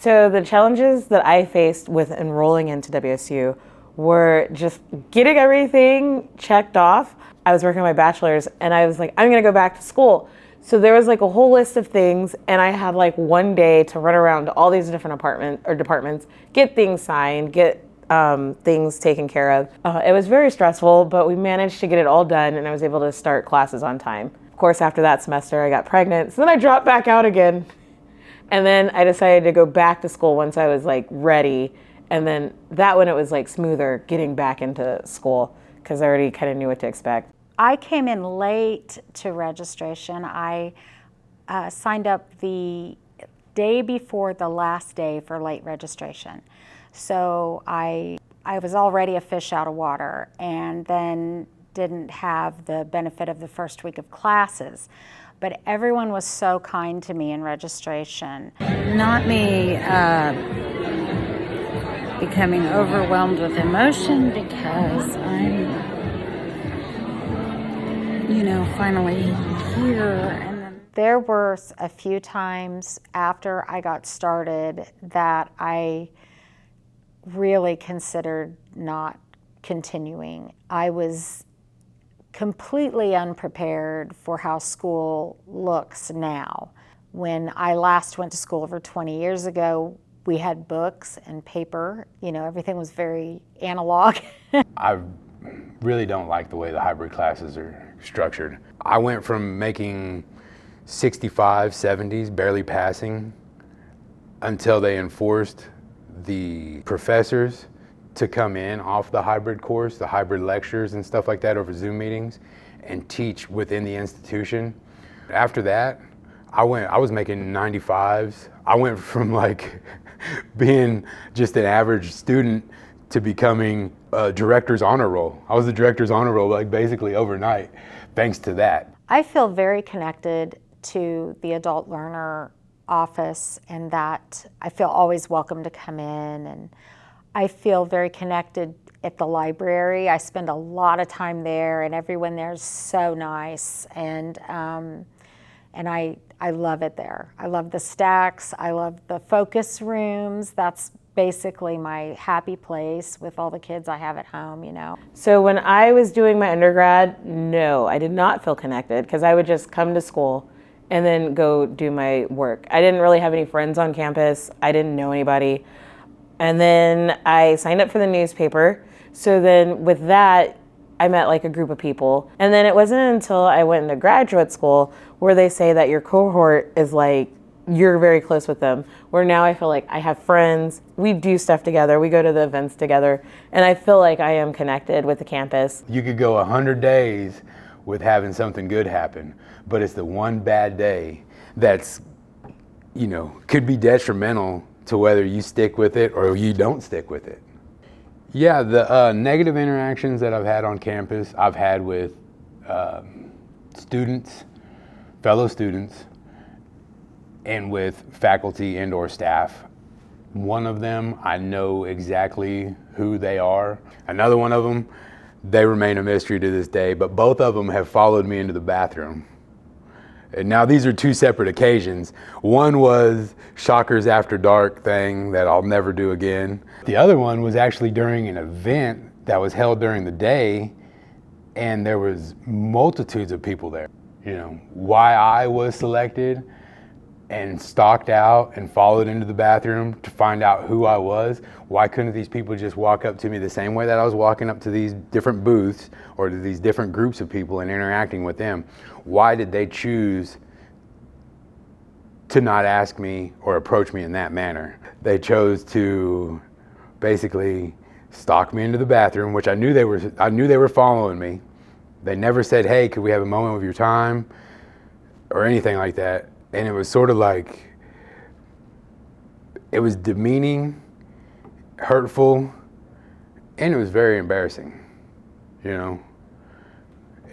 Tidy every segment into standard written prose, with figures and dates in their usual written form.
So the challenges that I faced with enrolling into WSU were just getting everything checked off. I was working on my bachelor's and I was like, I'm gonna go back to school. So there was like a whole list of things and I had like one day to run around to all these different departments, get things signed, get things taken care of. It was very stressful, but we managed to get it all done and I was able to start classes on time. Of course, after that semester, I got pregnant, so then I dropped back out again. And then I decided to go back to school once I was like ready. And then that one, it was like smoother getting back into school because I already kind of knew what to expect. I came in late to registration. I signed up the day before the last day for late registration. So I was already a fish out of water and then didn't have the benefit of the first week of classes. But everyone was so kind to me in registration. Not me becoming overwhelmed with emotion because I'm, finally here. And then there were a few times after I got started that I really considered not continuing. I was completely unprepared for how school looks now. When I last went to school over 20 years ago, we had books and paper. Everything was very analog. I really don't like the way the hybrid classes are structured. I went from making 65, 70s, barely passing, until they enforced the professors to come in off the hybrid course, the hybrid lectures and stuff like that over Zoom meetings and teach within the institution. After that, I was making 95s. I went from like being just an average student to becoming a director's honor roll. I was the director's honor roll like basically overnight, thanks to that. I feel very connected to the adult learner office and that I feel always welcome to come in, and I feel very connected at the library. I spend a lot of time there and everyone there is so nice, and I love it there. I love the stacks, I love the focus rooms. That's basically my happy place with all the kids I have at home, So when I was doing my undergrad, no, I did not feel connected because I would just come to school and then go do my work. I didn't really have any friends on campus. I didn't know anybody. And then I signed up for the newspaper. So then with that, I met like a group of people. And then it wasn't until I went into graduate school where they say that your cohort is like, you're very close with them. Where now I feel like I have friends, we do stuff together, we go to the events together, and I feel like I am connected with the campus. You could go 100 days with having something good happen, but it's the one bad day that's, could be detrimental to whether you stick with it or you don't stick with it. Yeah, the negative interactions that I've had on campus, I've had with students, fellow students, and with faculty and or staff. One of them, I know exactly who they are. Another one of them, they remain a mystery to this day, but both of them have followed me into the bathroom. And now these are two separate occasions. One was Shockers After Dark thing that I'll never do again. The other one was actually during an event that was held during the day, and there was multitudes of people there. Why I was selected and stalked out and followed into the bathroom to find out who I was. Why couldn't these people just walk up to me the same way that I was walking up to these different booths or to these different groups of people and interacting with them? Why did they choose to not ask me or approach me in that manner? They chose to basically stalk me into the bathroom, which I knew they were following me. They never said, hey, could we have a moment of your time or anything like that. And it was sort of like, it was demeaning, hurtful, and it was very embarrassing.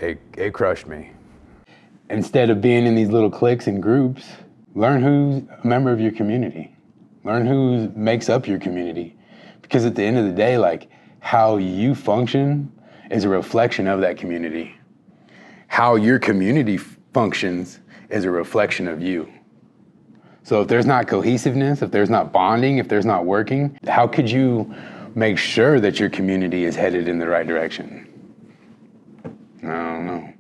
It crushed me. Instead of being in these little cliques and groups, learn who's a member of your community. Learn who makes up your community. Because at the end of the day, like, how you function is a reflection of that community. How your community functions is a reflection of you. So if there's not cohesiveness, if there's not bonding, if there's not working, how could you make sure that your community is headed in the right direction? I don't know.